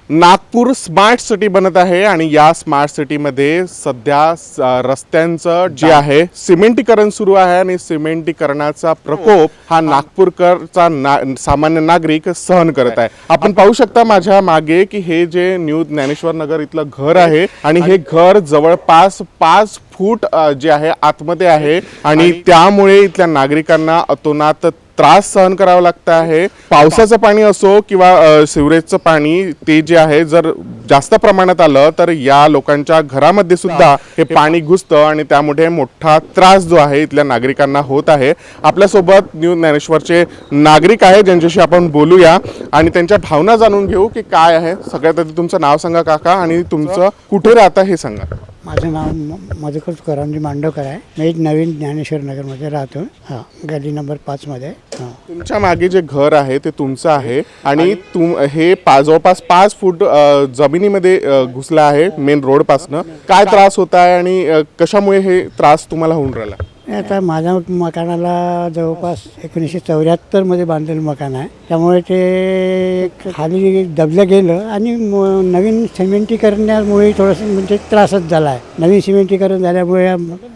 Nagpur smart city बनत आहे आणि या स्मार्ट सिटीमध्ये सध्या रस्त्यांचं जे आहे सिमेंटीकरण सुरू आहे आणि सिमेंटीकरणाचा प्रकोप हा नागपूरकरचा सामान्य नागरिक सहन करत आहे। आपण पाहू शकता माझ्या मागे की हे जे न्यू ज्ञानेश्वर नगर इथलं घर आहे आणि हे घर जवळपास 5 फूट जे आहे आतमध्ये आहे आणि त्यामुळे इथल्या नागरिकांना अतोनात त्रास सहन करावा लागत आहे। पावसाचं पाणी असो किंवा सिवरेजचं पाणी ते जे आहे जर जास्त प्रमाणात आलं तर या लोकांच्या घरामध्ये सुद्धा हे पाणी घुसतं आणि त्यामुळे मोठा त्रास जो आहे इथल्या नागरिकांना होत आहे। आपल्यासोबत न्यू ज्ञानेश्वरचे नागरिक आहे ज्यांच्याशी आपण बोलूया आणि त्यांच्या भावना जाणून घेऊ की काय आहे। सगळ्यात आधी तुमचं नाव सांगा काका आणि तुमचं कुठे राहता हे सांगा। माझं नाव मधुकर तुकारामजी मांडवकर आहे। मी नवीन ज्ञानेश्वर नगरमध्ये राहतो। हां, गली नंबर 5 मध्ये। हां, तुमच्या मागे जे घर आहे ते तुमचं आहे आणि हे जवळपास 5 फूट जमिनीमध्ये घुसला आहे मेन रोड पासनं। काय त्रास होत आहे आणि कशामुळे हे त्रास तुम्हाला होऊन राहिला? आता माझ्या मकानाला जवळपास 1974 मध्ये बांधलेलं मकान आहे, त्यामुळे ते खाली दबलं गेलं आणि नवीन सिमेंटीकरणामुळे थोडंसं म्हणजे त्रासच झाला आहे। नवीन सिमेंटीकरण झाल्यामुळे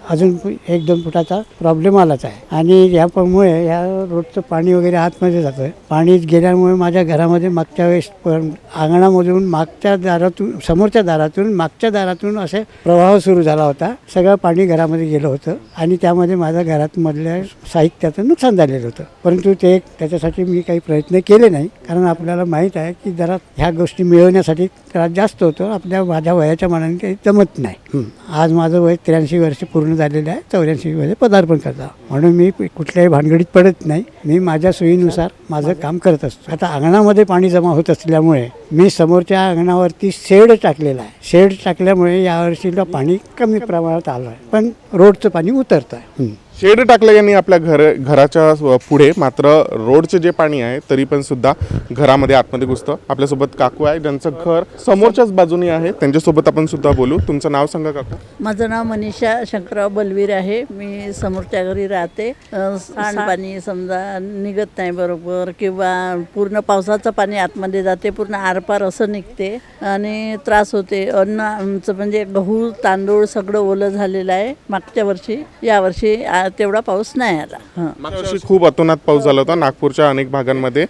अजून 1-2 फुटाचा प्रॉब्लेम आलाच आहे आणि यामुळे या रोडचं पाणी वगैरे आतमध्ये जातं। पाणी गेल्यामुळे माझ्या घरामध्ये मागच्या वेळेस अंगणामधून मागच्या दारातून समोरच्या दारातून मागच्या दारातून असे प्रवाह सुरू झाला होता। सगळं पाणी घरामध्ये गेलं होतं आणि त्यामध्ये माझ्या घरात मधल्या साहित्याचं नुकसान झालेलं होतं, परंतु त्याच्यासाठी मी काही प्रयत्न केले नाही, कारण आपल्याला माहीत आहे की जरा ह्या गोष्टी मिळवण्यासाठी त्रास जास्त होतो। माझ्या वयाच्या मानाने काही जमत नाही। आज माझं वय 83 वर्ष पूर्ण झालेलं आहे, 84 मध्ये पदार्पण करता, म्हणून मी कुठल्याही भानगडीत पडत नाही। मी माझ्या सोयीनुसार माझं काम करत असतो। आता अंगणामध्ये पाणी जमा होत असल्यामुळे मी समोरच्या अंगणावरती शेड टाकलेला आहे। शेड टाकल्यामुळे यावर्षीला पाणी कमी प्रमाणात आलं आहे, पण रोडचं पाणी उतरतं आहे। शेड टाकल्याने आपल्या घराच्या पुढे मात्र रोडचे जे पाणी आहे तरी पण सुद्धा घरामध्ये आतमध्ये घुसतं। आपल्यासोबत काकू आहे ज्यांचं घर समोरच्याच बाजूने आहे, त्यांच्यासोबत आपण सुद्धा बोलू। तुमचं नाव सांगा काकू। माझं नाव मनीषा शंकरराव बलवीर आहे। मी समोरच्या घरी राहते। सांडपाणी समजा निघत नाही बरोबर किंवा पूर्ण पावसाचं पाणी आतमध्ये जाते, पूर्ण आरपार असं निघते आणि त्रास होते। आमचं म्हणजे गहू तांदूळ सगळं ओलं झालेलं आहे मागच्या वर्षी। यावर्षी तेवढा पाऊस नाही आला। मागच्या वर्षी खूप अतोनात पाऊस झाला होता। नागपूरच्या अनेक भागांमध्ये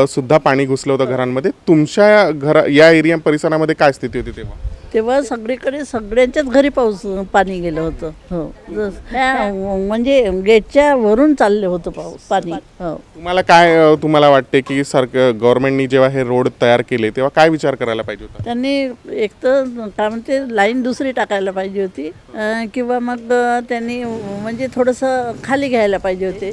सुद्धा पाणी घुसलं होतं घरांमध्ये। तुमच्या या एरिया परिसरामध्ये काय स्थिती होती तेव्हा? सगळीकडे सगळ्यांच्याच घरी पाणी गेलं होतं। हो, म्हणजे गेटच्या वरून चाललं होतं पाणी। हो, तुम्हाला वाटते की गव्हर्नमेंटनी जेव्हा हे रोड तयार केले तेव्हा काय विचार करायला पाहिजे होता? त्यांनी एक तर काय म्हणते लाईन दुसरी टाकायला पाहिजे होती किंवा मग त्यांनी म्हणजे थोडंसं खाली घ्यायला पाहिजे होते।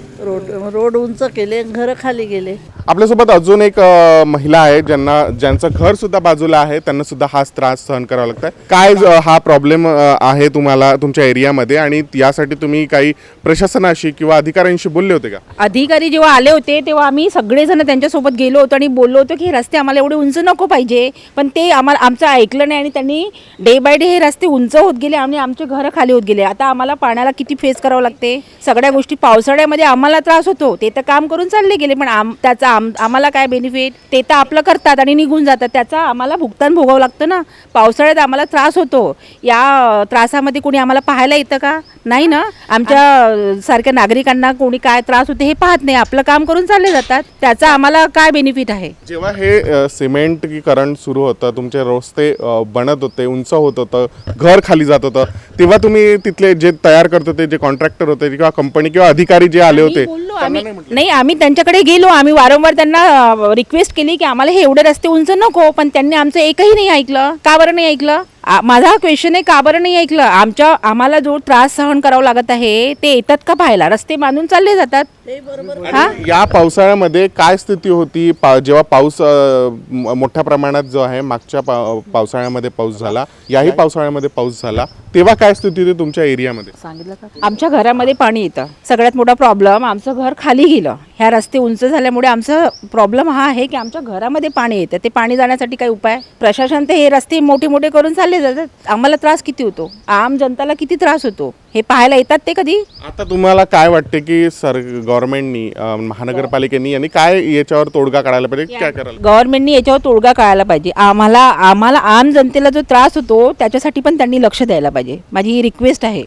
रोड उंच केले, घरं खाली गेले। आपल्यासोबत अजून एक महिला आहे ज्यांचं घर सुद्धा बाजूला आहे, त्यांना सुद्धा हाच त्रास सहन करावा लागतोय। काय हा प्रॉब्लेम आहे तुम्हाला तुमच्या एरियामध्ये आणि यासाठी तुम्ही काही प्रशासनाशी किंवा अधिकाऱ्यांशी बोलले होते का? अधिकारी जेव्हा आले होते तेव्हा आम्ही सगळेजण त्यांच्यासोबत गेलो होतो आणि बोललो होतो की हे रस्ते आम्हाला एवढे उंच नको पाहिजे, पण ते आमचं ऐकलं नाही आणि त्यांनी डे बाय डे हे रस्ते उंच होत गेले आणि आमचे घरं खाली होत गेले। आता आम्हाला पाण्याला किती फेस करावं लागते, सगळ्या गोष्टी पावसाळ्यामध्ये आम्हाला त्रास होतो। ते तर काम करून चालले गेले, पण त्याचा आम्हाला काय बेनिफिट? ते तर आपलं करतात आणि निघून जातात, त्याचा आम्हाला भुगतान भोगावं लागतं ना। पावसाळ्यात आम्हाला त्रास होतो, या त्रासामध्ये कोणी आम्हाला पाहायला येतं का? नाही ना। आमच्या सारख्या नागरिकांना कोणी काय त्रास होते हे पाहत नाही, आपलं काम करून चालले जातात, त्याचा आम्हाला काय बेनिफिट आहे? जेव्हा हे सिमेंटीकरण सुरू होतं, तुमचे रस्ते बनत होते, उंच होत होतं, घर खाली जात होतं, तेव्हा तुम्ही तिथले जे तयार करत होते, जे कॉन्ट्रॅक्टर होते किंवा कंपनी किंवा अधिकारी जे आले होते नाही, आम्ही त्यांच्याकडे गेलो, आम्ही वारंवार त्यांना रिक्वेस्ट केली की आम्हाला हे एवढे रस्ते उंच नको, पण त्यांनी आमचं एकही नाही ऐकलं। का बरं नाही ऐकलं? माझा हा क्वेश्चन आहे, का बरं नाही ऐकलं? आम्हाला जो त्रास सहन करावा लागत आहे ते येतात का पाहायला? रस्ते बांधून चालले जातात। या पावसाळ्यामध्ये काय स्थिती होती जेव्हा पाऊस मोठ्या प्रमाणात जो आहे मागच्या पावसाळ्यामध्ये पाऊस झाला, याही पावसाळ्यामध्ये पाऊस झाला, तेव्हा काय स्थिती होती तुमच्या एरियामध्ये? सांगितलं का? आमच्या घरामध्ये पाणी येतं। सगळ्यात मोठा प्रॉब्लेम आमचं घर खाली गेलं। ह्या रस्ते उंच झाल्यामुळे आमचा प्रॉब्लेम हा आहे की आमच्या घरामध्ये पाणी येतं। ते पाणी जाण्यासाठी काय उपाय? प्रशासन ते हे रस्ते मोठे मोठे करून चालले चालले जातात. आम्हाला त्रास किती होतो, आम जनताला किती त्रास होतो हे पाहायला येतात ते कधी. आता तुम्हाला काय वाटते की गव्हर्नमेंटनी महानगरपालिकेनी यांनी काय याच्यावर तोडगा काढायला पाहिजे, काय करायला गव्हर्नमेंटनी याच्यावर तोडगा काढायला पाहिजे. आम्हाला आम जनतेला जो त्रास होतो त्याच्यासाठी पण त्यांनी लक्ष द्यायला पाहिजे. माझी ही रिक्वेस्ट आहे.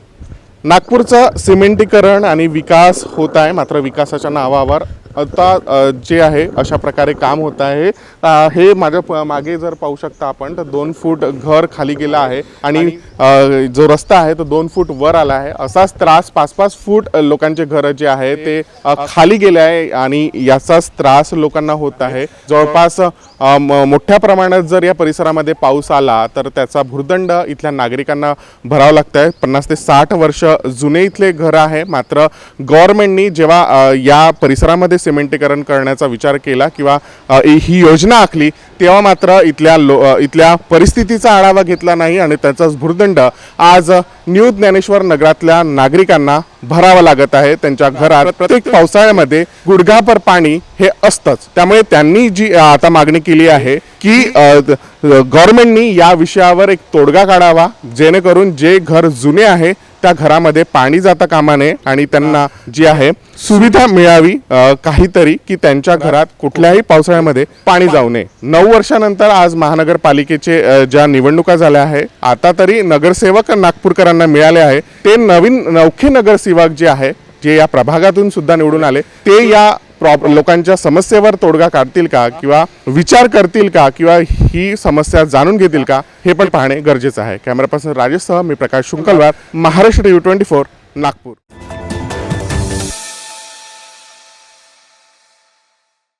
नागपूरचं सिमेंटीकरण आणि विकास होत आहे, मात्र विकासाच्या नावावर आता जे आहे अशा प्रकारे काम होत आहे. हे माझ्या मागे जर पाहू शकता आपण तर 2 फूट घर खाली गेलं आहे आणि जो रस्ता आहे तो 2 फूट वर आला आहे. असाच त्रास 5-5 फूट लोकांचे घर जे आहे ते खाली गेले आहे आणि याचाच त्रास लोकांना होत आहे. जवळपास मोठ्या प्रमाणात जर या परिसरामध्ये पाऊस आला तर त्याचा भुर्दंड इथल्या नागरिकांना भरावा लागत आहे. 50 ते 60 वर्ष जुने इथले घर आहे. मात्र गव्हर्नमेंटनी जेव्हा या परिसरामध्ये सिमेंटीकरण करण्याचा विचार केला किंवा ही योजना आखली तेव्हा मात्र इथल्या परिस्थितीचा आढावा घेतला नाही आणि त्याचाच भुर्दंड आज न्यू ज्ञानेश्वर नगरातल्या नागरिकांना भरावा लागत आहे. त्यांच्या घरात प्रत्येक पावसाळ्यामध्ये गुडघाभर पाणी हे असतंच. त्यामुळे त्यांनी जी आता मागणी केली आहे की गव्हर्नमेंटनी या विषयावर एक तोडगा काढावा, जेणेकरून जे घर जुने आहे त्या घरामध्ये पाणी जाता कामा नये आणि त्यांना जी आहे सुविधा मिळावी काहीतरी, की त्यांच्या घरात कुठल्याही पावसाळ्यामध्ये पाणी जाऊ नये. 9 वर्षानंतर आज महानगरपालिकेचे ज्या निवडणुका झाल्या आहे, आता तरी नगरसेवक नागपूरकरांना मिळाले आहे. ते नवखे नगरसेवक जे आहे, जे या प्रभागातून सुद्धा निवडून आले, ते या लोकांच्या समस्येवर तोडगा काढतील का किंवा विचार करतील का किंवा ही समस्या जाणून घेतील का, हे पण पाहणे गरजेचं आहे. कॅमेरा पर्सन राजेशसह मी प्रकाश शुंकलवार, महाराष्ट्र TV 24 नागपूर.